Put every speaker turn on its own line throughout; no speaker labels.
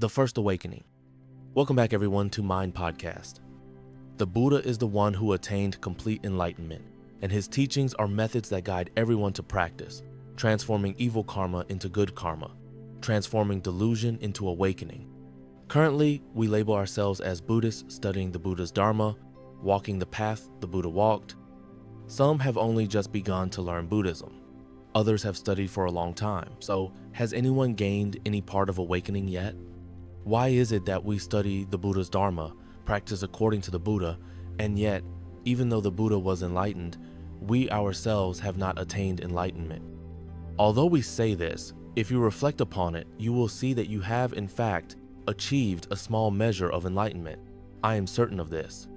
The First Awakening. Welcome back everyone to Mind Podcast. The Buddha is the one who attained complete enlightenment, and his teachings are methods that guide everyone to practice, transforming evil karma into good karma, transforming delusion into awakening. Currently, we label ourselves as Buddhists studying the Buddha's Dharma, walking the path the Buddha walked. Some have only just begun to learn Buddhism. Others have studied for a long time. So has anyone gained any part of awakening yet? Why is it that we study the Buddha's Dharma, practice according to the Buddha, and yet, even though the Buddha was enlightened, we ourselves have not attained enlightenment? Although we say this, if you reflect upon it, you will see that you have in fact achieved a small measure of enlightenment. I am certain of this.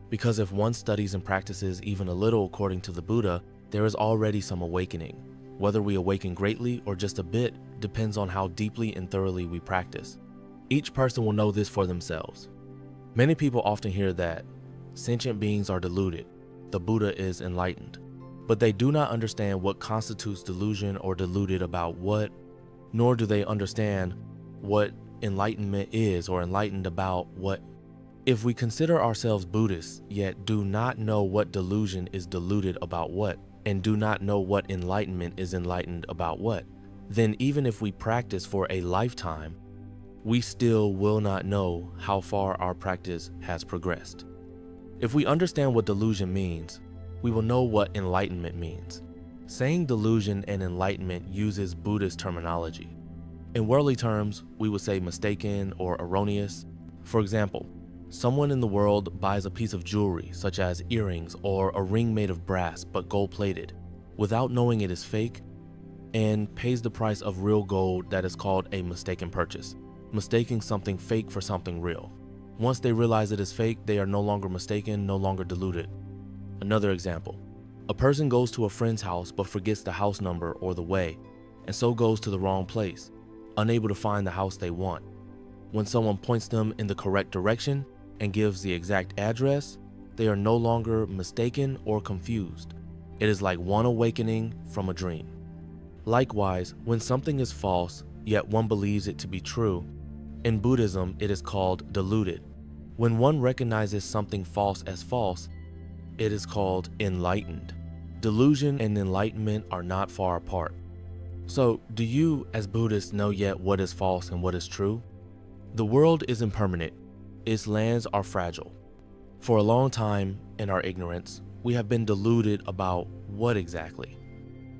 Because if one studies and practices even a little according to the Buddha, there is already some awakening. Whether we awaken greatly or just a bit depends on how deeply and thoroughly we practice. Each person will know this for themselves. Many people often hear that sentient beings are deluded, the Buddha is enlightened, but they do not understand what constitutes delusion or deluded about what, nor do they understand what enlightenment is or enlightened about what. If we consider ourselves Buddhists, yet do not know what delusion is deluded about what, and do not know what enlightenment is enlightened about what, then even if we practice for a lifetime, we still will not know how far our practice has progressed. If we understand what delusion means, we will know what enlightenment means. Saying delusion and enlightenment uses Buddhist terminology. In worldly terms, we would say mistaken or erroneous. For example, someone in the world buys a piece of jewelry, such as earrings or a ring made of brass but gold-plated, without knowing it is fake, and pays the price of real gold. That is called a mistaken purchase, mistaking something fake for something real. Once they realize it is fake, they are no longer mistaken, no longer deluded. Another example, a person goes to a friend's house but forgets the house number or the way, and so goes to the wrong place, unable to find the house they want. When someone points them in the correct direction and gives the exact address, they are no longer mistaken or confused. It is like one awakening from a dream. Likewise, when something is false, yet one believes it to be true, in Buddhism it is called deluded. When one recognizes something false as false, it is called enlightened. Delusion and enlightenment are not far apart. So, do you as Buddhists know yet what is false and what is true? The world is impermanent. Its lands are fragile. For a long time, in our ignorance, we have been deluded about what exactly.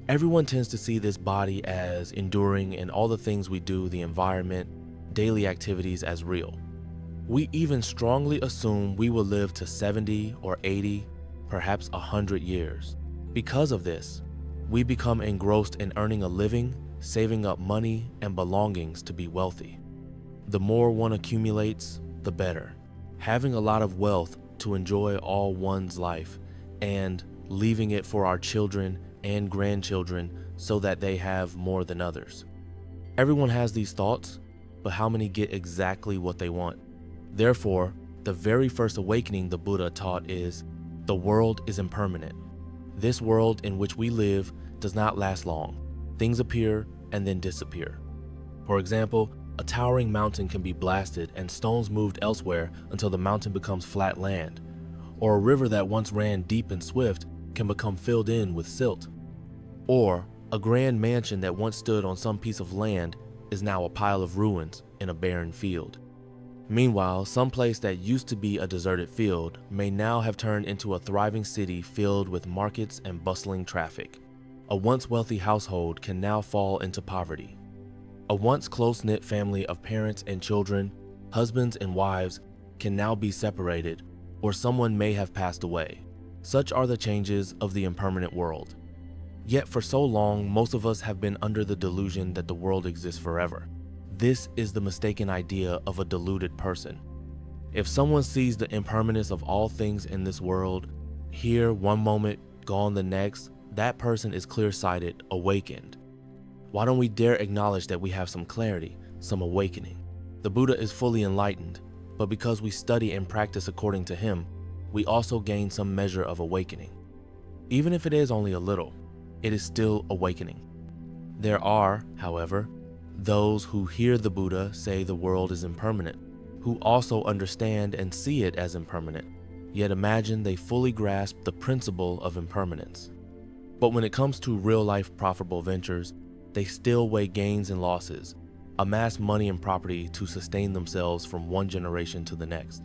Everyone tends to see this body as enduring and all the things we do, the environment, daily activities as real. We even strongly assume we will live to 70 or 80, perhaps 100 years. Because of this, we become engrossed in earning a living, saving up money and belongings to be wealthy. The more one accumulates, the better. Having a lot of wealth to enjoy all one's life and leaving it for our children and grandchildren so that they have more than others. Everyone has these thoughts, but how many get exactly what they want? Therefore, the very first awakening the Buddha taught is, the world is impermanent. This world in which we live does not last long. Things appear and then disappear. For example, a towering mountain can be blasted and stones moved elsewhere until the mountain becomes flat land, or a river that once ran deep and swift can become filled in with silt, or a grand mansion that once stood on some piece of land is now a pile of ruins in a barren field. Meanwhile, some place that used to be a deserted field may now have turned into a thriving city filled with markets and bustling traffic. A once wealthy household can now fall into poverty. A once close-knit family of parents and children, husbands and wives, can now be separated, or someone may have passed away. Such are the changes of the impermanent world. Yet for so long, most of us have been under the delusion that the world exists forever. This is the mistaken idea of a deluded person. If someone sees the impermanence of all things in this world, here one moment, gone the next, that person is clear-sighted, awakened. Why don't we dare acknowledge that we have some clarity, some awakening? The Buddha is fully enlightened, but because we study and practice according to him, we also gain some measure of awakening. Even if it is only a little, it is still awakening. There are, however, Those who hear the Buddha say the world is impermanent, who also understand and see it as impermanent, yet imagine they fully grasp the principle of impermanence. But when it comes to real-life profitable ventures, they still weigh gains and losses, amass money and property to sustain themselves from one generation to the next.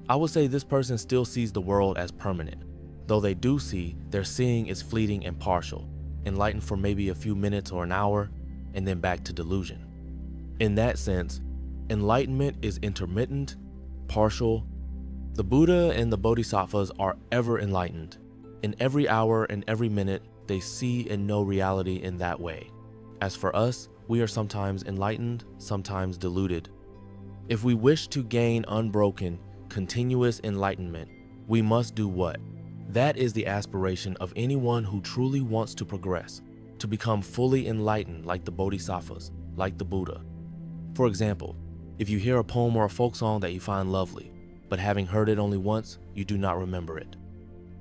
I would say this person still sees the world as permanent, though they do see their seeing is fleeting and partial, enlightened for maybe a few minutes or an hour, and then back to delusion. In that sense, enlightenment is intermittent, partial. The Buddha and the Bodhisattvas are ever enlightened. In every hour and every minute, they see and know reality in that way. As for us, we are sometimes enlightened, sometimes deluded. If we wish to gain unbroken, continuous enlightenment, we must do what? That is the aspiration of anyone who truly wants to progress, to become fully enlightened like the Bodhisattvas, like the Buddha. For example, if you hear a poem or a folk song that you find lovely, but having heard it only once, you do not remember it.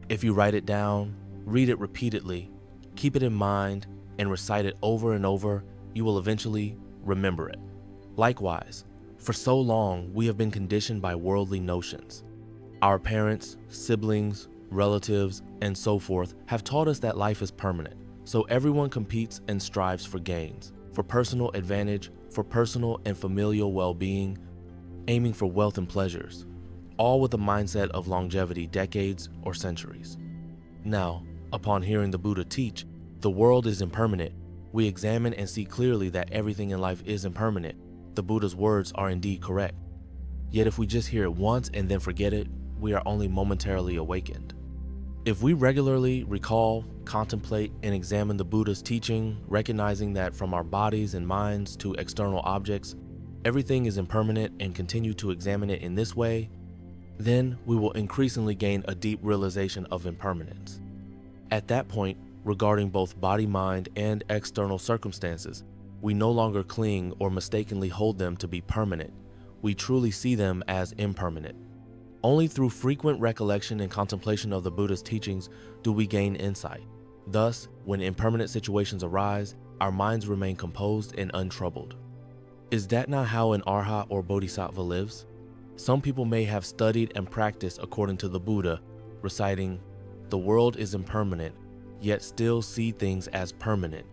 If you write it down, read it repeatedly, keep it in mind, and recite it over and over, you will eventually remember it. Likewise, for so long, we have been conditioned by worldly notions. Our parents, siblings, relatives, and so forth have taught us that life is permanent, so everyone competes and strives for gains, for personal advantage, for personal and familial well-being, aiming for wealth and pleasures, all with a mindset of longevity, decades or centuries. Now, upon hearing the Buddha teach, the world is impermanent, we examine and see clearly that everything in life is impermanent. The Buddha's words are indeed correct. Yet if we just hear it once and then forget it, we are only momentarily awakened. If we regularly recall, contemplate, and examine the Buddha's teaching, recognizing that from our bodies and minds to external objects, everything is impermanent and continue to examine it in this way, then we will increasingly gain a deep realization of impermanence. At that point, regarding both body, mind, and external circumstances, we no longer cling or mistakenly hold them to be permanent. We truly see them as impermanent. Only through frequent recollection and contemplation of the Buddha's teachings do we gain insight. Thus, when impermanent situations arise, our minds remain composed and untroubled. Is that not how an arhat or bodhisattva lives? Some people may have studied and practiced according to the Buddha, reciting, "The world is impermanent, yet still see things as permanent."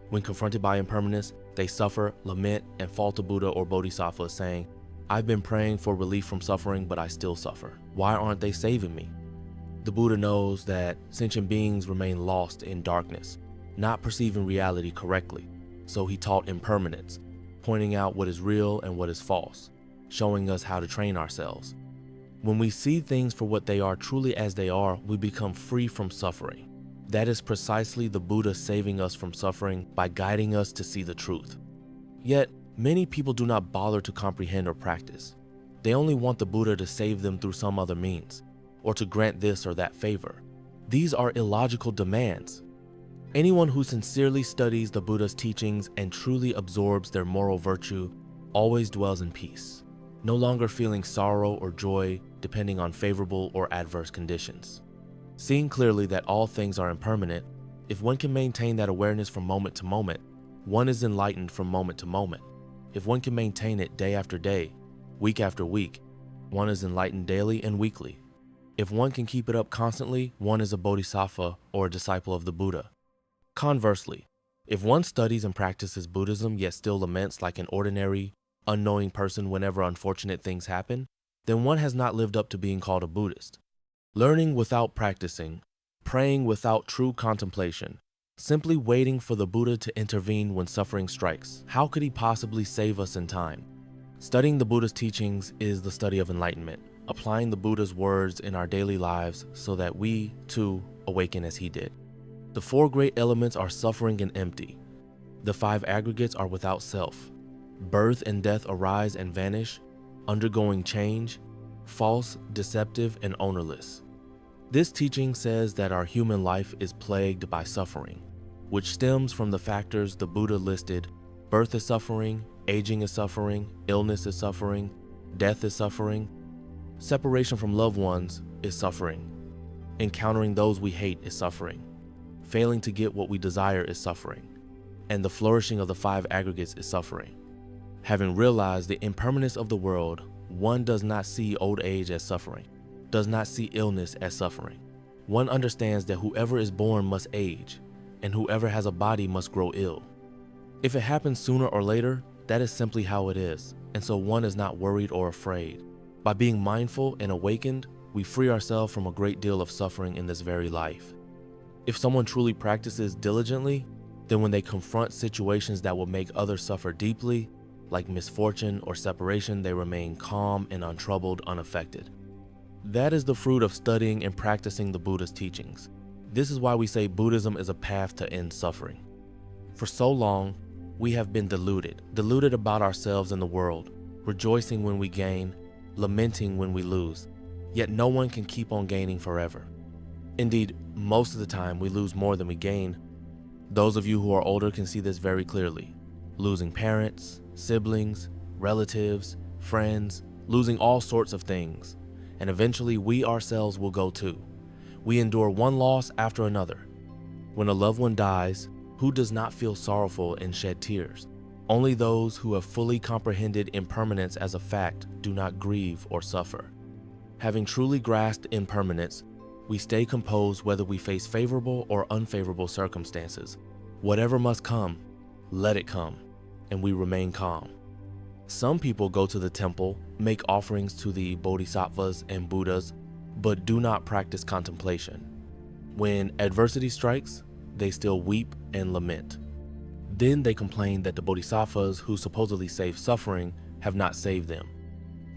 When confronted by impermanence, they suffer, lament, and fall to Buddha or Bodhisattva saying, "I've been praying for relief from suffering, but I still suffer. Why aren't they saving me?" The Buddha knows that sentient beings remain lost in darkness, not perceiving reality correctly, so he taught impermanence, pointing out what is real and what is false, showing us how to train ourselves. When we see things for what they are, truly as they are, we become free from suffering. That is precisely the Buddha saving us from suffering by guiding us to see the truth. Yet, many people do not bother to comprehend or practice. They only want the Buddha to save them through some other means, or to grant this or that favor. These are illogical demands. Anyone who sincerely studies the Buddha's teachings and truly absorbs their moral virtue always dwells in peace, no longer feeling sorrow or joy depending on favorable or adverse conditions. Seeing clearly that all things are impermanent, if one can maintain that awareness from moment to moment, one is enlightened from moment to moment. If one can maintain it day after day, week after week, one is enlightened daily and weekly. If one can keep it up constantly, one is a bodhisattva or a disciple of the Buddha. Conversely, if one studies and practices Buddhism yet still laments like an ordinary, unknowing person whenever unfortunate things happen, then one has not lived up to being called a Buddhist. Learning without practicing, praying without true contemplation, simply waiting for the Buddha to intervene when suffering strikes. How could he possibly save us in time? Studying the Buddha's teachings is the study of enlightenment, applying the Buddha's words in our daily lives so that we, too, awaken as he did. The four great elements are suffering and empty. The five aggregates are without self. Birth and death arise and vanish, undergoing change, false, deceptive, and ownerless. This teaching says that our human life is plagued by suffering, which stems from the factors the Buddha listed. Birth is suffering, aging is suffering, illness is suffering, death is suffering, separation from loved ones is suffering, encountering those we hate is suffering, failing to get what we desire is suffering, and the flourishing of the five aggregates is suffering. Having realized the impermanence of the world, one does not see old age as suffering, does not see illness as suffering. One understands that whoever is born must age, and whoever has a body must grow ill. If it happens sooner or later, that is simply how it is, and so one is not worried or afraid. By being mindful and awakened, we free ourselves from a great deal of suffering in this very life. If someone truly practices diligently, then when they confront situations that will make others suffer deeply, like misfortune or separation, they remain calm and untroubled, unaffected. That is the fruit of studying and practicing the Buddha's teachings. This is why we say Buddhism is a path to end suffering. For so long, we have been deluded about ourselves and the world, rejoicing when we gain, lamenting when we lose. Yet no one can keep on gaining forever. Indeed, most of the time we lose more than we gain. Those of you who are older can see this very clearly. Losing parents, siblings, relatives, friends, losing all sorts of things. And eventually we ourselves will go too. We endure one loss after another. When a loved one dies, who does not feel sorrowful and shed tears? Only those who have fully comprehended impermanence as a fact do not grieve or suffer. Having truly grasped impermanence, we stay composed whether we face favorable or unfavorable circumstances. Whatever must come, let it come, and we remain calm. Some people go to the temple, make offerings to the bodhisattvas and Buddhas, but do not practice contemplation. When adversity strikes, they still weep and lament. Then they complain that the bodhisattvas who supposedly save suffering have not saved them.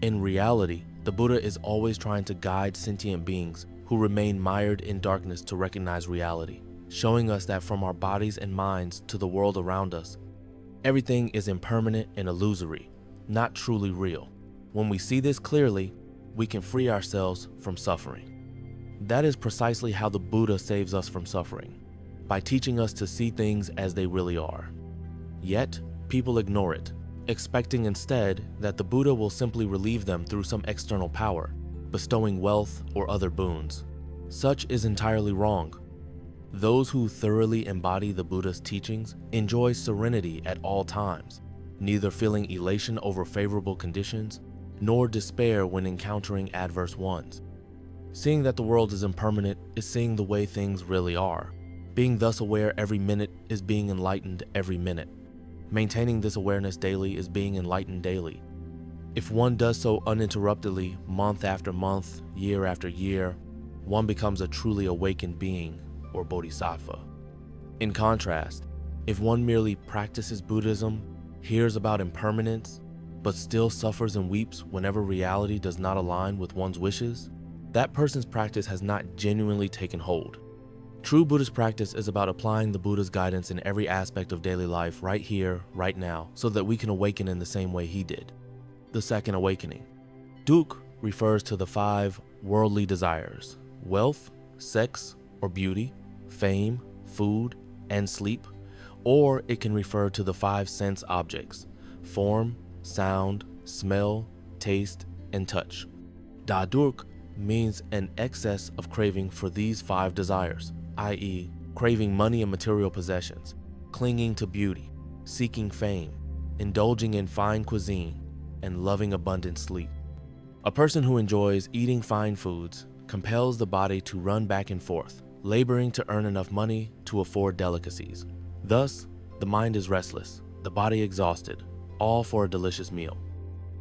In reality, the Buddha is always trying to guide sentient beings who remain mired in darkness to recognize reality, showing us that from our bodies and minds to the world around us, everything is impermanent and illusory, not truly real. When we see this clearly, we can free ourselves from suffering. That is precisely how the Buddha saves us from suffering, by teaching us to see things as they really are. Yet, people ignore it, expecting instead that the Buddha will simply relieve them through some external power, bestowing wealth or other boons. Such is entirely wrong. Those who thoroughly embody the Buddha's teachings enjoy serenity at all times, neither feeling elation over favorable conditions, nor despair when encountering adverse ones. Seeing that the world is impermanent is seeing the way things really are. Being thus aware every minute is being enlightened every minute. Maintaining this awareness daily is being enlightened daily. If one does so uninterruptedly, month after month, year after year, one becomes a truly awakened being, or bodhisattva. In contrast, if one merely practices Buddhism, hears about impermanence, but still suffers and weeps whenever reality does not align with one's wishes, that person's practice has not genuinely taken hold. True Buddhist practice is about applying the Buddha's guidance in every aspect of daily life right here, right now, so that we can awaken in the same way he did. The second awakening. Duk refers to the 5 worldly desires: wealth, sex or beauty, fame, food, and sleep, or it can refer to the 5 sense objects: form, sound, smell, taste, and touch. Daduk means an excess of craving for these 5 desires, i.e., craving money and material possessions, clinging to beauty, seeking fame, indulging in fine cuisine, and loving abundant sleep. A person who enjoys eating fine foods compels the body to run back and forth, laboring to earn enough money to afford delicacies. Thus, the mind is restless, the body exhausted, all for a delicious meal.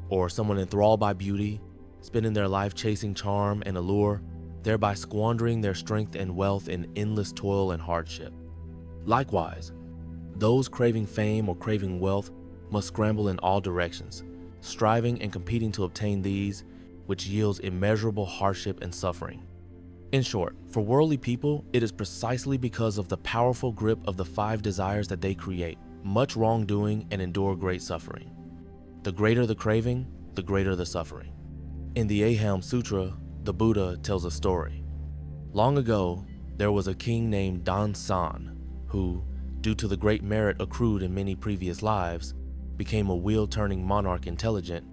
Or someone enthralled by beauty, spending their life chasing charm and allure, thereby squandering their strength and wealth in endless toil and hardship. Likewise, those craving fame or craving wealth must scramble in all directions, striving and competing to obtain these, which yields immeasurable hardship and suffering. In short, for worldly people, it is precisely because of the powerful grip of the 5 desires that they create much wrongdoing and endure great suffering. The greater the craving, the greater the suffering. In the Aham Sutra, the Buddha tells a story. Long ago, there was a king named Dan San who, due to the great merit accrued in many previous lives, became a wheel-turning monarch, intelligent,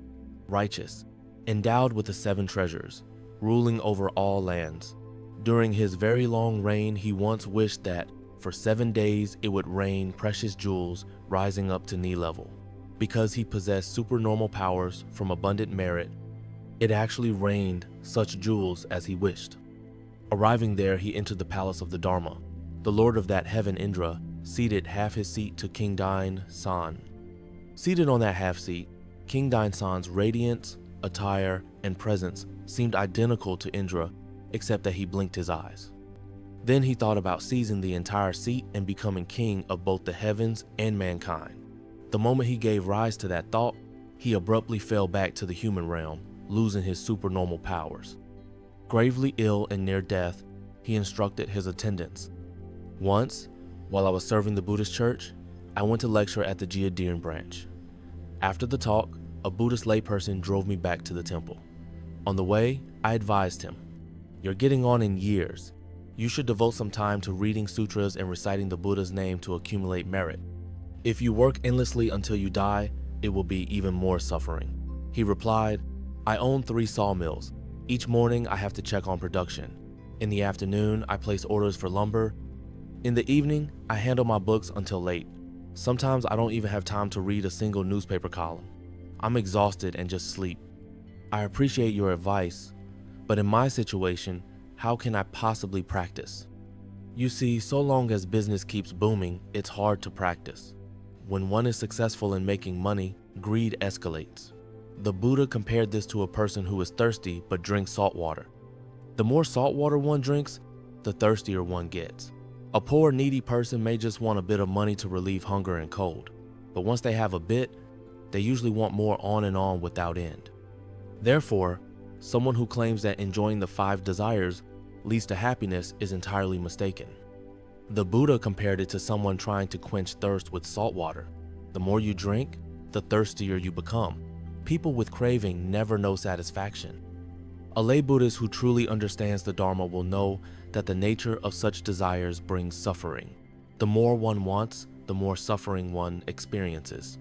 righteous, endowed with the 7 treasures, ruling over all lands. During his very long reign, he once wished that, For 7 days, it would rain precious jewels rising up to knee level. Because he possessed supernormal powers from abundant merit, it actually rained such jewels as he wished. Arriving there, he entered the palace of the Dharma. The lord of that heaven, Indra, ceded half his seat to King Dain San. Seated on that half seat, King Dain San's radiance, attire, and presence seemed identical to Indra, except that he blinked his eyes. Then he thought about seizing the entire seat and becoming king of both the heavens and mankind. The moment he gave rise to that thought, he abruptly fell back to the human realm, losing his supernormal powers. Gravely ill and near death, he instructed his attendants. Once, while I was serving the Buddhist church, I went to lecture at the Jiadiran branch. After the talk, a Buddhist layperson drove me back to the temple. On the way, I advised him, "You're getting on in years. You should devote some time to reading sutras and reciting the Buddha's name to accumulate merit. If you work endlessly until you die, it will be even more suffering." He replied, "I own 3 sawmills. Each morning I have to check on production. In the afternoon, I place orders for lumber. In the evening, I handle my books until late. Sometimes I don't even have time to read a single newspaper column. I'm exhausted and just sleep. I appreciate your advice, but in my situation, how can I possibly practice? You see, so long as business keeps booming, it's hard to practice. When one is successful in making money, greed escalates." The Buddha compared this to a person who is thirsty but drinks salt water. The more salt water one drinks, the thirstier one gets. A poor, needy person may just want a bit of money to relieve hunger and cold, but once they have a bit, they usually want more on and on without end. Therefore, someone who claims that enjoying the 5 desires leads to happiness is entirely mistaken. The Buddha compared it to someone trying to quench thirst with salt water. The more you drink, the thirstier you become. People with craving never know satisfaction. A lay Buddhist who truly understands the Dharma will know that the nature of such desires brings suffering. The more one wants, the more suffering one experiences.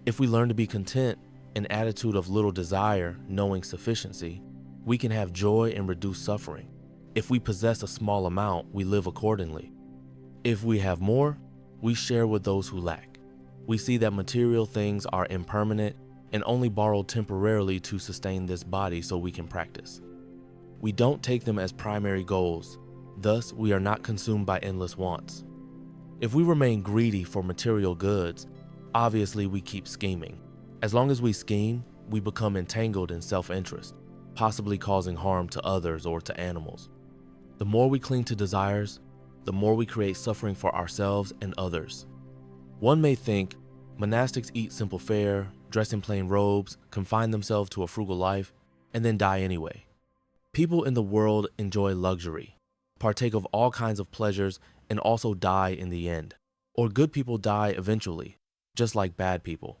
If we learn to be content, an attitude of little desire, knowing sufficiency, we can have joy and reduce suffering. If we possess a small amount, we live accordingly. If we have more, we share with those who lack. We see that material things are impermanent and only borrowed temporarily to sustain this body so we can practice. We don't take them as primary goals, thus we are not consumed by endless wants. If we remain greedy for material goods, obviously we keep scheming. As long as we scheme, we become entangled in self-interest, possibly causing harm to others or to animals. The more we cling to desires, the more we create suffering for ourselves and others. One may think monastics eat simple fare, dress in plain robes, confine themselves to a frugal life, and then die anyway. People in the world enjoy luxury, partake of all kinds of pleasures, and also die in the end. Or good people die eventually, just like bad people.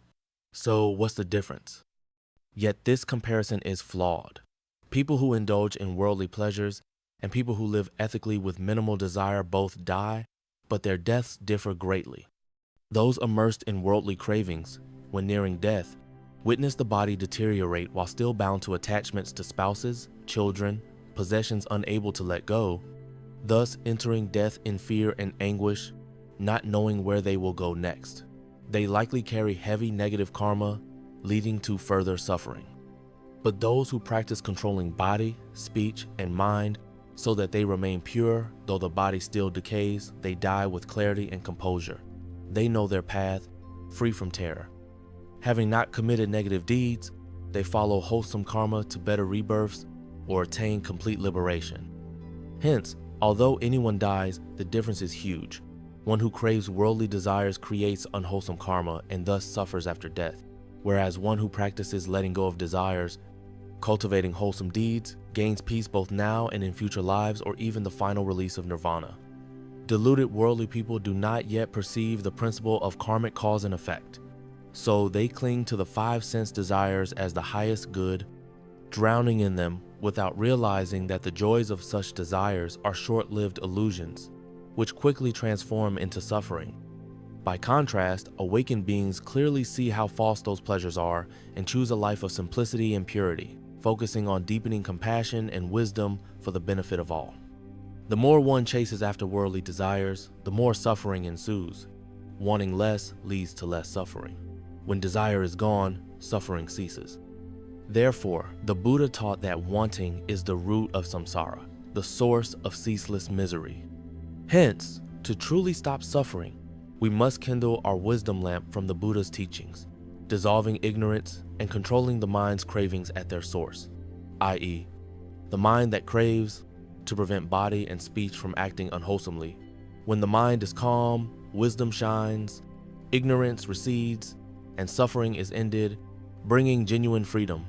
So what's the difference? Yet this comparison is flawed. People who indulge in worldly pleasures and people who live ethically with minimal desire both die, but their deaths differ greatly. Those immersed in worldly cravings, when nearing death, witness the body deteriorate while still bound to attachments to spouses, children, possessions unable to let go, thus entering death in fear and anguish, not knowing where they will go next. They likely carry heavy negative karma, leading to further suffering. But those who practice controlling body, speech, and mind so that they remain pure, though the body still decays, they die with clarity and composure. They know their path, free from terror. Having not committed negative deeds, they follow wholesome karma to better rebirths or attain complete liberation. Hence, although anyone dies, the difference is huge. One who craves worldly desires creates unwholesome karma and thus suffers after death, whereas one who practices letting go of desires, cultivating wholesome deeds, gains peace both now and in future lives or even the final release of nirvana. Deluded worldly people do not yet perceive the principle of karmic cause and effect, so they cling to the 5 sense desires as the highest good, drowning in them without realizing that the joys of such desires are short-lived illusions, which quickly transform into suffering. By contrast, awakened beings clearly see how false those pleasures are and choose a life of simplicity and purity, focusing on deepening compassion and wisdom for the benefit of all. The more one chases after worldly desires, the more suffering ensues. Wanting less leads to less suffering. When desire is gone, suffering ceases. Therefore, the Buddha taught that wanting is the root of samsara, the source of ceaseless misery. Hence, to truly stop suffering, we must kindle our wisdom lamp from the Buddha's teachings, dissolving ignorance and controlling the mind's cravings at their source, i.e., the mind that craves to prevent body and speech from acting unwholesomely. When the mind is calm, wisdom shines, ignorance recedes, and suffering is ended, bringing genuine freedom.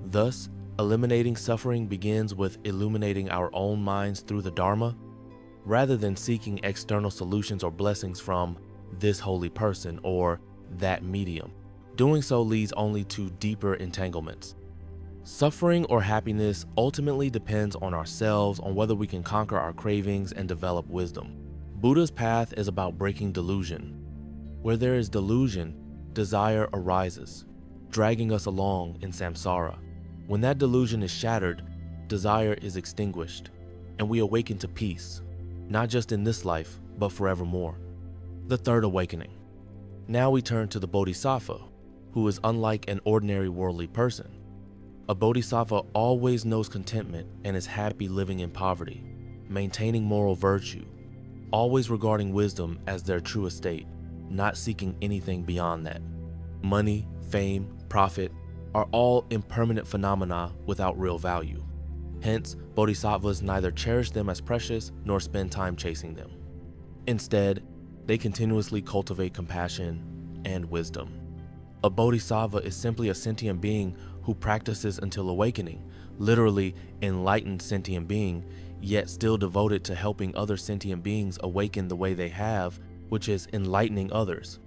Thus, eliminating suffering begins with illuminating our own minds through the Dharma, rather than seeking external solutions or blessings from this holy person or that medium. Doing so leads only to deeper entanglements. Suffering or happiness ultimately depends on ourselves, on whether we can conquer our cravings and develop wisdom. Buddha's path is about breaking delusion. Where there is delusion, desire arises, dragging us along in samsara. When that delusion is shattered, desire is extinguished, and we awaken to peace, not just in this life, but forevermore. The third awakening. Now we turn to the bodhisattva, who is unlike an ordinary worldly person. A bodhisattva always knows contentment and is happy living in poverty, maintaining moral virtue, always regarding wisdom as their true estate, not seeking anything beyond that. Money, fame, profit are all impermanent phenomena without real value. Hence, bodhisattvas neither cherish them as precious nor spend time chasing them. Instead, they continuously cultivate compassion and wisdom. A bodhisattva is simply a sentient being who practices until awakening, literally enlightened sentient being, yet still devoted to helping other sentient beings awaken the way they have, which is enlightening others.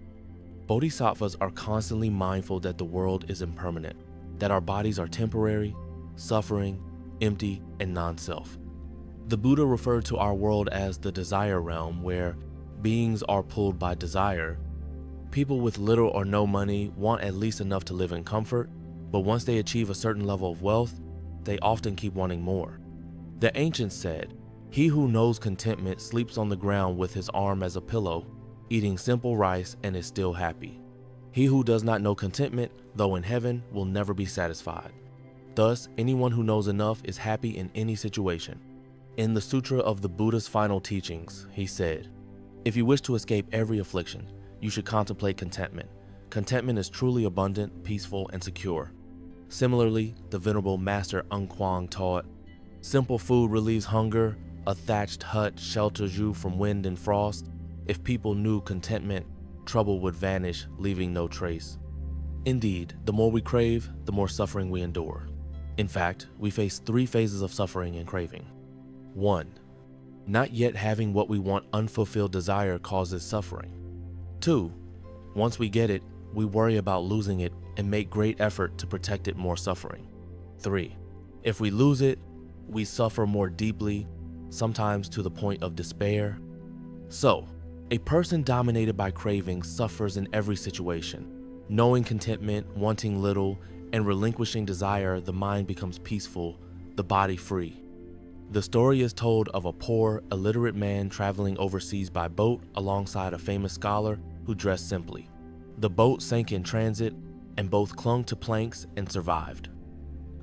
Bodhisattvas are constantly mindful that the world is impermanent, that our bodies are temporary, suffering, empty, and non-self. The Buddha referred to our world as the desire realm, where beings are pulled by desire. People with little or no money want at least enough to live in comfort, but once they achieve a certain level of wealth, they often keep wanting more. The ancients said, "He who knows contentment sleeps on the ground with his arm as a pillow, eating simple rice and is still happy. He who does not know contentment, though in heaven, will never be satisfied." Thus, anyone who knows enough is happy in any situation. In the Sutra of the Buddha's Final Teachings, he said, "If you wish to escape every affliction, you should contemplate contentment. Contentment is truly abundant, peaceful, and secure." Similarly, the Venerable Master Ung Kwang taught, "Simple food relieves hunger, a thatched hut shelters you from wind and frost. If people knew contentment, trouble would vanish, leaving no trace." Indeed, the more we crave, the more suffering we endure. In fact, we face 3 phases of suffering and craving. 1. Not yet having what we want, unfulfilled desire causes suffering. 2. Once we get it, we worry about losing it and make great effort to protect it, more suffering. 3. If we lose it, we suffer more deeply, sometimes to the point of despair. So, a person dominated by cravings suffers in every situation. Knowing contentment, wanting little, and relinquishing desire, the mind becomes peaceful, the body free. The story is told of a poor, illiterate man traveling overseas by boat alongside a famous scholar who dressed simply. The boat sank in transit, and both clung to planks and survived.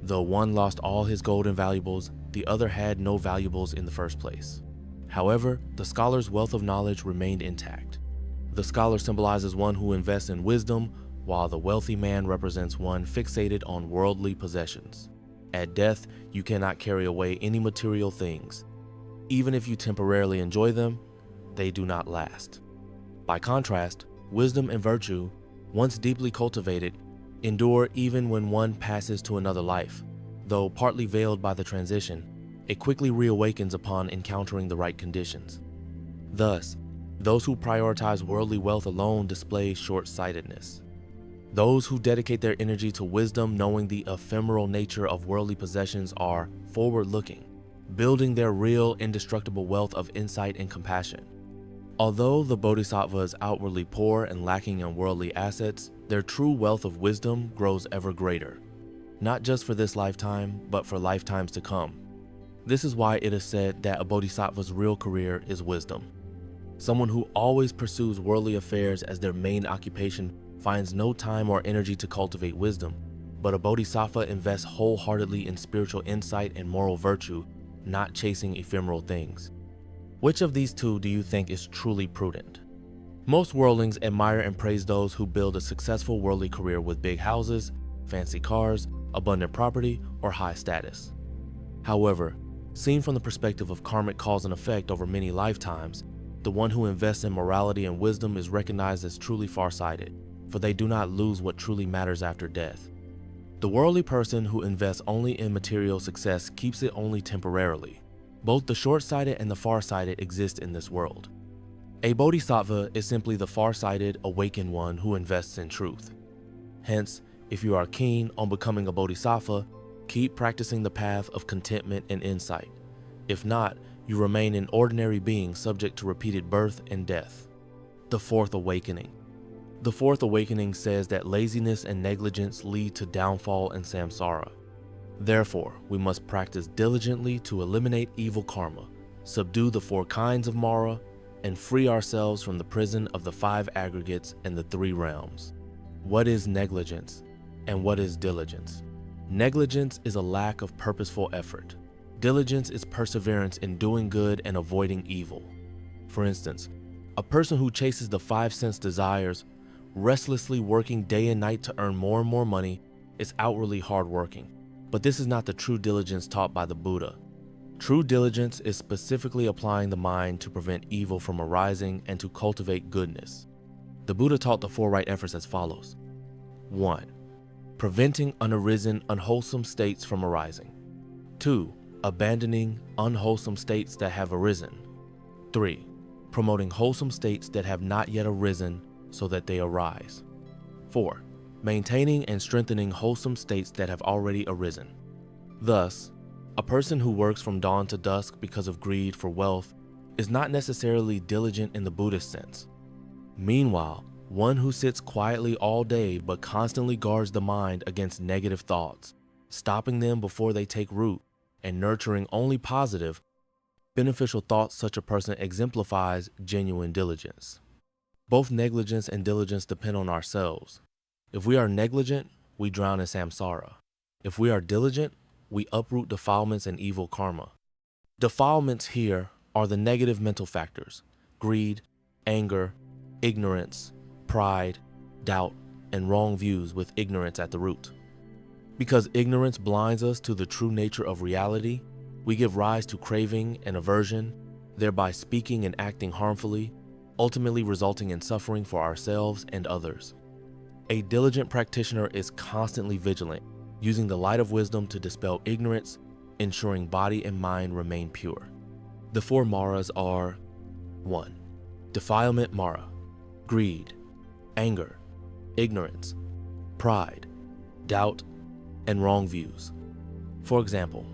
Though one lost all his gold and valuables, the other had no valuables in the first place. However, the scholar's wealth of knowledge remained intact. The scholar symbolizes one who invests in wisdom, while the wealthy man represents one fixated on worldly possessions. At death, you cannot carry away any material things. Even if you temporarily enjoy them, they do not last. By contrast, wisdom and virtue, once deeply cultivated, endure even when one passes to another life. Though partly veiled by the transition, it quickly reawakens upon encountering the right conditions. Thus, those who prioritize worldly wealth alone display short-sightedness. Those who dedicate their energy to wisdom, knowing the ephemeral nature of worldly possessions, are forward-looking, building their real, indestructible wealth of insight and compassion. Although the bodhisattva is outwardly poor and lacking in worldly assets, their true wealth of wisdom grows ever greater, not just for this lifetime, but for lifetimes to come. This is why it is said that a bodhisattva's real career is wisdom. Someone who always pursues worldly affairs as their main occupation finds no time or energy to cultivate wisdom, but a bodhisattva invests wholeheartedly in spiritual insight and moral virtue, not chasing ephemeral things. Which of these two do you think is truly prudent? Most worldlings admire and praise those who build a successful worldly career with big houses, fancy cars, abundant property, or high status. However, seen from the perspective of karmic cause and effect over many lifetimes, the one who invests in morality and wisdom is recognized as truly far-sighted, for they do not lose what truly matters after death. The worldly person who invests only in material success keeps it only temporarily. Both the short-sighted and the far-sighted exist in this world. A bodhisattva is simply the far-sighted, awakened one who invests in truth. Hence, if you are keen on becoming a bodhisattva, keep practicing the path of contentment and insight. If not, you remain an ordinary being subject to repeated birth and death. The fourth awakening. The fourth awakening says that laziness and negligence lead to downfall and samsara. Therefore, we must practice diligently to eliminate evil karma, subdue the four kinds of mara, and free ourselves from the prison of the five aggregates and the three realms. What is negligence, and what is diligence? Negligence is a lack of purposeful effort. Diligence is perseverance in doing good and avoiding evil. For instance, a person who chases the five sense desires, restlessly working day and night to earn more and more money, is outwardly hardworking. But this is not the true diligence taught by the Buddha. True diligence is specifically applying the mind to prevent evil from arising and to cultivate goodness. The Buddha taught the four right efforts as follows. 1. Preventing unarisen, unwholesome states from arising. 2. Abandoning unwholesome states that have arisen. 3. Promoting wholesome states that have not yet arisen so that they arise. 4. Maintaining and strengthening wholesome states that have already arisen. Thus, a person who works from dawn to dusk because of greed for wealth is not necessarily diligent in the Buddhist sense. Meanwhile, one who sits quietly all day but constantly guards the mind against negative thoughts, stopping them before they take root, and nurturing only positive, beneficial thoughts, such a person exemplifies genuine diligence. Both negligence and diligence depend on ourselves. If we are negligent, we drown in samsara. If we are diligent, we uproot defilements and evil karma. Defilements here are the negative mental factors: greed, anger, ignorance, pride, doubt, and wrong views with ignorance at the root. Because ignorance blinds us to the true nature of reality, we give rise to craving and aversion, thereby speaking and acting harmfully, ultimately resulting in suffering for ourselves and others. A diligent practitioner is constantly vigilant, using the light of wisdom to dispel ignorance, ensuring body and mind remain pure. The four maras are: 1. Defilement mara, greed, anger, ignorance, pride, doubt, and wrong views. For example,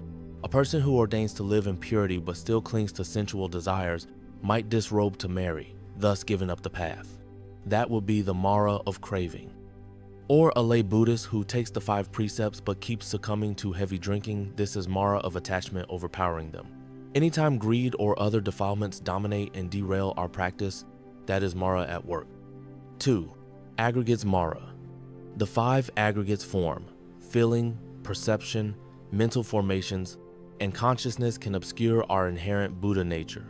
a person who ordains to live in purity but still clings to sensual desires might disrobe to marry, thus giving up the path. That would be the mara of craving. Or a lay Buddhist who takes the 5 precepts but keeps succumbing to heavy drinking, this is mara of attachment overpowering them. Anytime greed or other defilements dominate and derail our practice, that is mara at work. 2. Aggregates mara. The 5 aggregates form: feeling, perception, mental formations, and consciousness can obscure our inherent Buddha nature.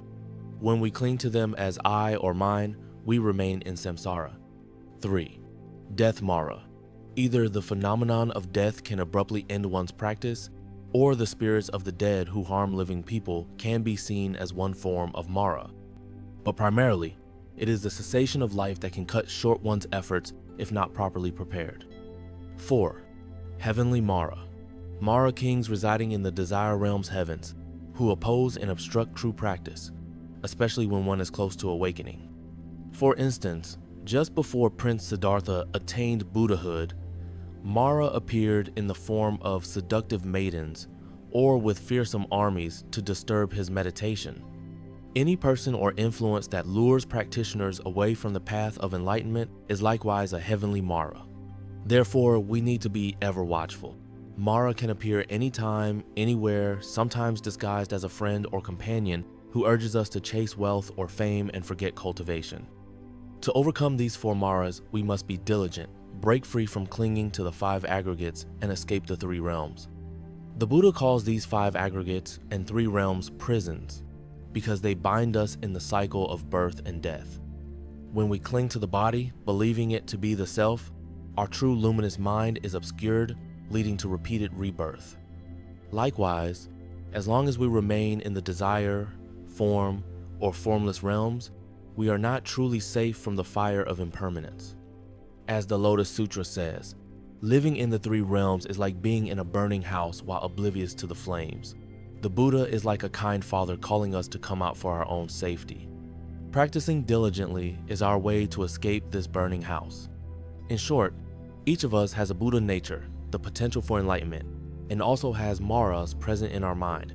When we cling to them as I or mine, we remain in samsara. 3. Death mara. Either the phenomenon of death can abruptly end one's practice, or the spirits of the dead who harm living people can be seen as one form of mara. But primarily, it is the cessation of life that can cut short one's efforts if not properly prepared. 4. Heavenly mara. Mara kings residing in the desire realm's heavens, who oppose and obstruct true practice, especially when one is close to awakening. For instance, just before Prince Siddhartha attained Buddhahood, Mara appeared in the form of seductive maidens or with fearsome armies to disturb his meditation. Any person or influence that lures practitioners away from the path of enlightenment is likewise a heavenly Mara. Therefore, we need to be ever watchful. Mara can appear anytime, anywhere, sometimes disguised as a friend or companion who urges us to chase wealth or fame and forget cultivation. To overcome these four Maras, we must be diligent, break free from clinging to the five aggregates, and escape the three realms. The Buddha calls these five aggregates and three realms prisons because they bind us in the cycle of birth and death. When we cling to the body, believing it to be the self, our true luminous mind is obscured, leading to repeated rebirth. Likewise, as long as we remain in the desire, form, or formless realms, we are not truly safe from the fire of impermanence. As the Lotus Sutra says, living in the three realms is like being in a burning house while oblivious to the flames. The Buddha is like a kind father calling us to come out for our own safety. Practicing diligently is our way to escape this burning house. In short, each of us has a Buddha nature, the potential for enlightenment, and also has Maras present in our mind.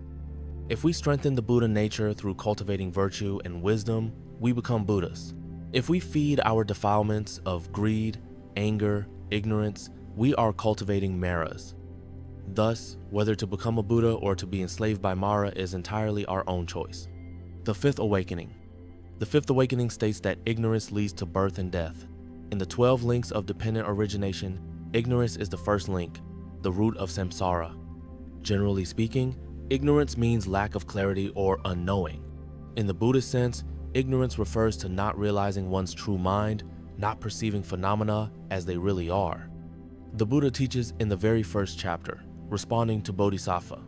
If we strengthen the Buddha nature through cultivating virtue and wisdom, we become Buddhas. If we feed our defilements of greed, anger, ignorance, we are cultivating Maras. Thus, whether to become a Buddha or to be enslaved by Mara is entirely our own choice. The Fifth Awakening. The Fifth Awakening states that ignorance leads to birth and death. In the 12 links of dependent origination, ignorance is the first link, the root of samsara. Generally speaking, ignorance means lack of clarity or unknowing. In the Buddhist sense, ignorance refers to not realizing one's true mind, not perceiving phenomena as they really are. The Buddha teaches in the very first chapter, responding to Bodhisattva.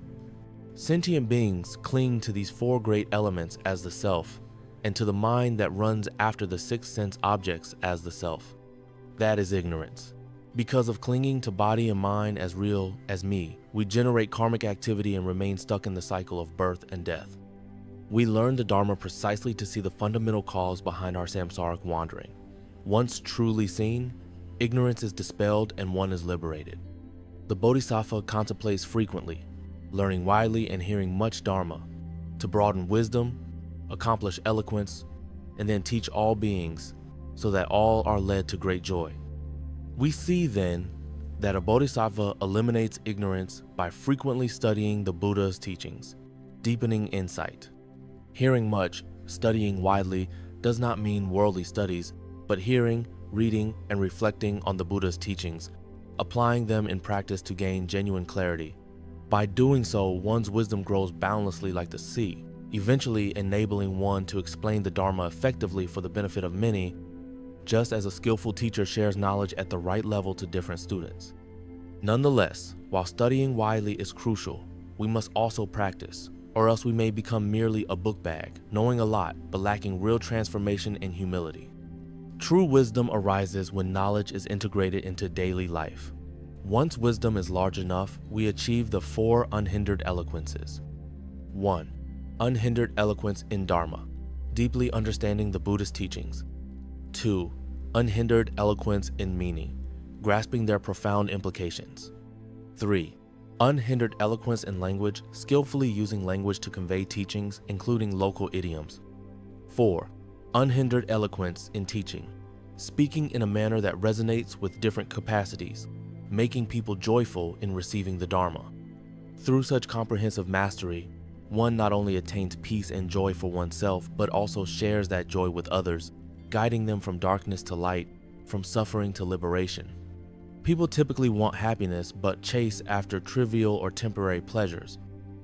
Sentient beings cling to these four great elements as the self, and to the mind that runs after the six sense objects as the self. That is ignorance. Because of clinging to body and mind as real as me, we generate karmic activity and remain stuck in the cycle of birth and death. We learn the Dharma precisely to see the fundamental cause behind our samsaric wandering. Once truly seen, ignorance is dispelled and one is liberated. The Bodhisattva contemplates frequently, learning widely and hearing much Dharma, to broaden wisdom, accomplish eloquence, and then teach all beings so that all are led to great joy. We see then that a Bodhisattva eliminates ignorance by frequently studying the Buddha's teachings, deepening insight. Hearing much, studying widely does not mean worldly studies, but hearing, reading, and reflecting on the Buddha's teachings, applying them in practice to gain genuine clarity. By doing so, one's wisdom grows boundlessly like the sea, eventually enabling one to explain the Dharma effectively for the benefit of many, just as a skillful teacher shares knowledge at the right level to different students. Nonetheless, while studying widely is crucial, we must also practice, or else we may become merely a book bag, knowing a lot but lacking real transformation and humility. True wisdom arises when knowledge is integrated into daily life. Once wisdom is large enough, we achieve the four unhindered eloquences. 1. Unhindered eloquence in Dharma, deeply understanding the Buddhist teachings. 2. Unhindered eloquence in meaning, grasping their profound implications. 3. Unhindered eloquence in language, skillfully using language to convey teachings, including local idioms. 4. Unhindered eloquence in teaching, speaking in a manner that resonates with different capacities, making people joyful in receiving the Dharma. Through such comprehensive mastery, one not only attains peace and joy for oneself, but also shares that joy with others, guiding them from darkness to light, from suffering to liberation. People typically want happiness but chase after trivial or temporary pleasures,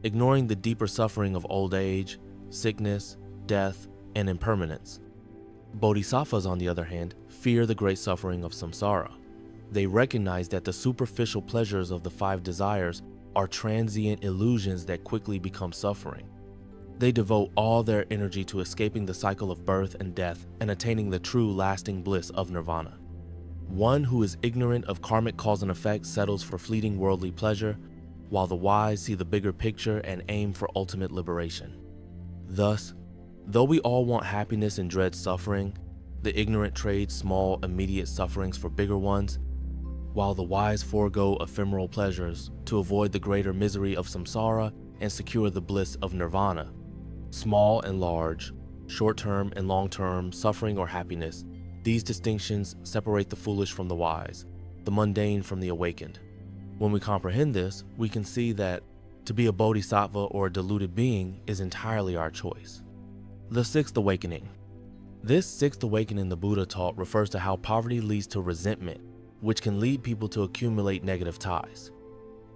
ignoring the deeper suffering of old age, sickness, death, and impermanence. Bodhisattvas, on the other hand, fear the great suffering of samsara. They recognize that the superficial pleasures of the five desires are transient illusions that quickly become suffering. They devote all their energy to escaping the cycle of birth and death and attaining the true lasting bliss of nirvana. One who is ignorant of karmic cause and effect settles for fleeting worldly pleasure, while the wise see the bigger picture and aim for ultimate liberation. Thus, though we all want happiness and dread suffering, the ignorant trade small, immediate sufferings for bigger ones, while the wise forego ephemeral pleasures to avoid the greater misery of samsara and secure the bliss of nirvana. Small and large, short-term and long-term suffering or happiness, these distinctions separate the foolish from the wise, the mundane from the awakened. When we comprehend this, we can see that to be a bodhisattva or a deluded being is entirely our choice. The sixth awakening. This sixth awakening the Buddha taught refers to how poverty leads to resentment, which can lead people to accumulate negative ties.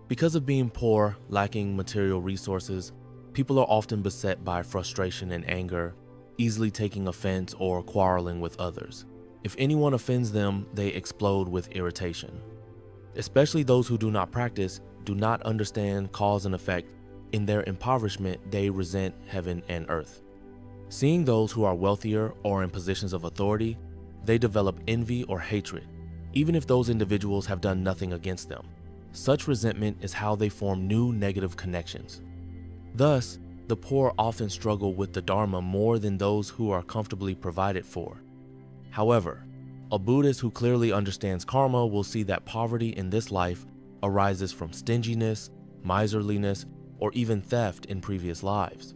Because of being poor, lacking material resources, people are often beset by frustration and anger, easily taking offense or quarreling with others. If anyone offends them, they explode with irritation. Especially those who do not practice, do not understand cause and effect. In their impoverishment, they resent heaven and earth. Seeing those who are wealthier or in positions of authority, they develop envy or hatred, even if those individuals have done nothing against them. Such resentment is how they form new negative connections. Thus, the poor often struggle with the Dharma more than those who are comfortably provided for. However, a Buddhist who clearly understands karma will see that poverty in this life arises from stinginess, miserliness, or even theft in previous lives.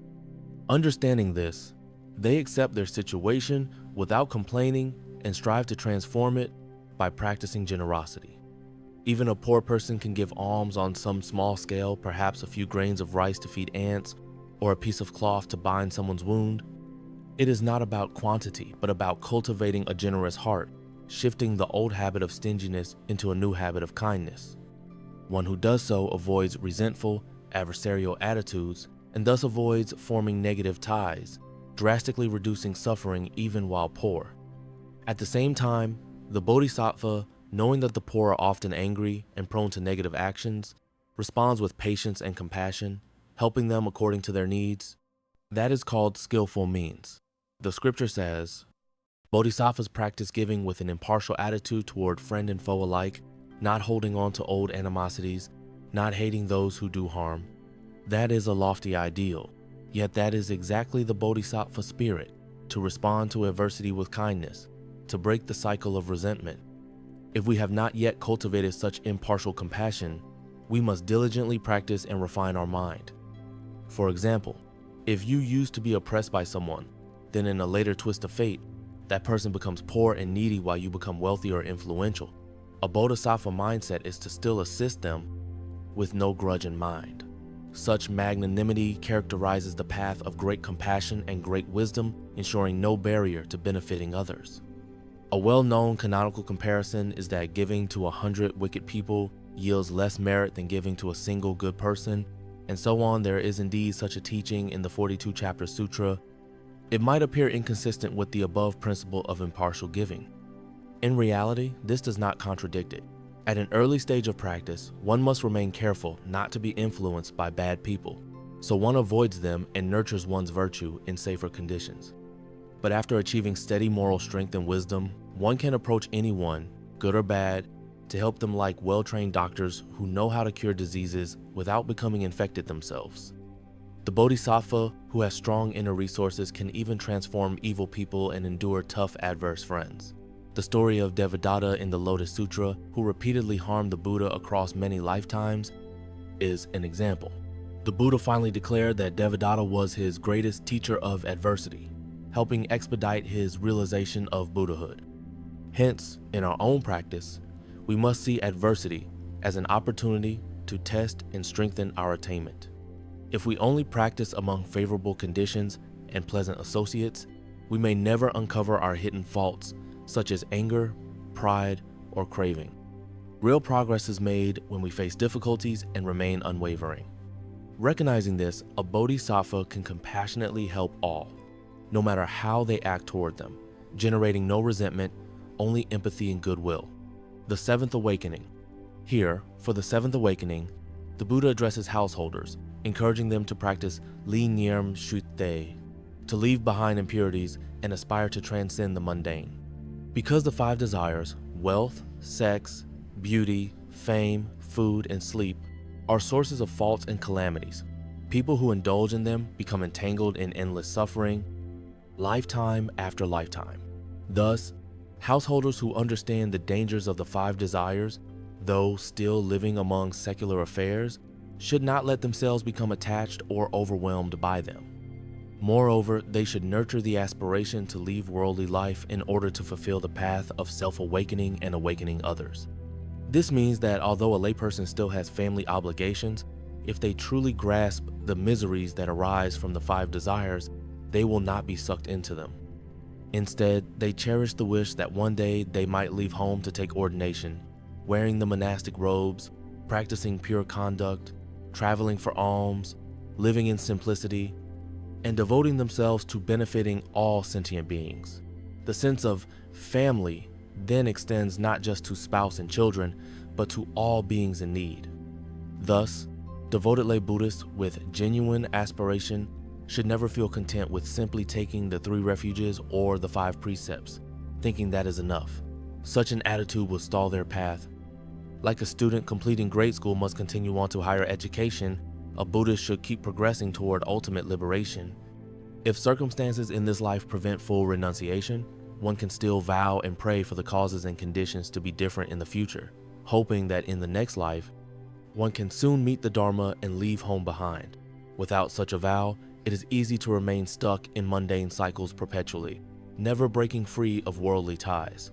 Understanding this, they accept their situation without complaining and strive to transform it by practicing generosity. Even a poor person can give alms on some small scale, perhaps a few grains of rice to feed ants or a piece of cloth to bind someone's wound. It is not about quantity, but about cultivating a generous heart, shifting the old habit of stinginess into a new habit of kindness. One who does so avoids resentful, adversarial attitudes and thus avoids forming negative ties, drastically reducing suffering even while poor. At the same time, the bodhisattva, knowing that the poor are often angry and prone to negative actions, responds with patience and compassion, helping them according to their needs. That is called skillful means. The scripture says, "Bodhisattvas practice giving with an impartial attitude toward friend and foe alike, not holding on to old animosities, not hating those who do harm." That is a lofty ideal, yet that is exactly the bodhisattva spirit, to respond to adversity with kindness, to break the cycle of resentment. If we have not yet cultivated such impartial compassion, we must diligently practice and refine our mind. For example, if you used to be oppressed by someone, then in a later twist of fate, that person becomes poor and needy while you become wealthy or influential. A bodhisattva mindset is to still assist them with no grudge in mind. Such magnanimity characterizes the path of great compassion and great wisdom, ensuring no barrier to benefiting others. A well-known canonical comparison is that giving to 100 wicked people yields less merit than giving to a single good person, and so on. There is indeed such a teaching in the 42-chapter sutra. It might appear inconsistent with the above principle of impartial giving. In reality, this does not contradict it. At an early stage of practice, one must remain careful not to be influenced by bad people, so one avoids them and nurtures one's virtue in safer conditions. But after achieving steady moral strength and wisdom, one can approach anyone, good or bad, to help them like well-trained doctors who know how to cure diseases without becoming infected themselves. The bodhisattva who has strong inner resources can even transform evil people and endure tough, adverse friends. The story of Devadatta in the Lotus Sutra, who repeatedly harmed the Buddha across many lifetimes, is an example. The Buddha finally declared that Devadatta was his greatest teacher of adversity, helping expedite his realization of Buddhahood. Hence, in our own practice, we must see adversity as an opportunity to test and strengthen our attainment. If we only practice among favorable conditions and pleasant associates, we may never uncover our hidden faults, such as anger, pride, or craving. Real progress is made when we face difficulties and remain unwavering. Recognizing this, a bodhisattva can compassionately help all, no matter how they act toward them, generating no resentment, only empathy and goodwill. The seventh awakening. Here, for the seventh awakening, the Buddha addresses householders, encouraging them to practice li-nyerm shutte, to leave behind impurities and aspire to transcend the mundane. Because the five desires, wealth, sex, beauty, fame, food, and sleep, are sources of faults and calamities, people who indulge in them become entangled in endless suffering, lifetime after lifetime. Thus, householders who understand the dangers of the five desires, though still living among secular affairs, should not let themselves become attached or overwhelmed by them. Moreover, they should nurture the aspiration to leave worldly life in order to fulfill the path of self-awakening and awakening others. This means that although a layperson still has family obligations, if they truly grasp the miseries that arise from the 5 desires, they will not be sucked into them. Instead, they cherish the wish that one day they might leave home to take ordination, wearing the monastic robes, practicing pure conduct, traveling for alms, living in simplicity, and devoting themselves to benefiting all sentient beings. The sense of family then extends not just to spouse and children, but to all beings in need. Thus, devoted lay Buddhists with genuine aspiration should never feel content with simply taking the 3 refuges or the 5 precepts, thinking that is enough. Such an attitude will stall their path. Like a student completing grade school must continue on to higher education, a Buddhist should keep progressing toward ultimate liberation. If circumstances in this life prevent full renunciation, one can still vow and pray for the causes and conditions to be different in the future, hoping that in the next life, one can soon meet the Dharma and leave home behind. Without such a vow, it is easy to remain stuck in mundane cycles perpetually, never breaking free of worldly ties.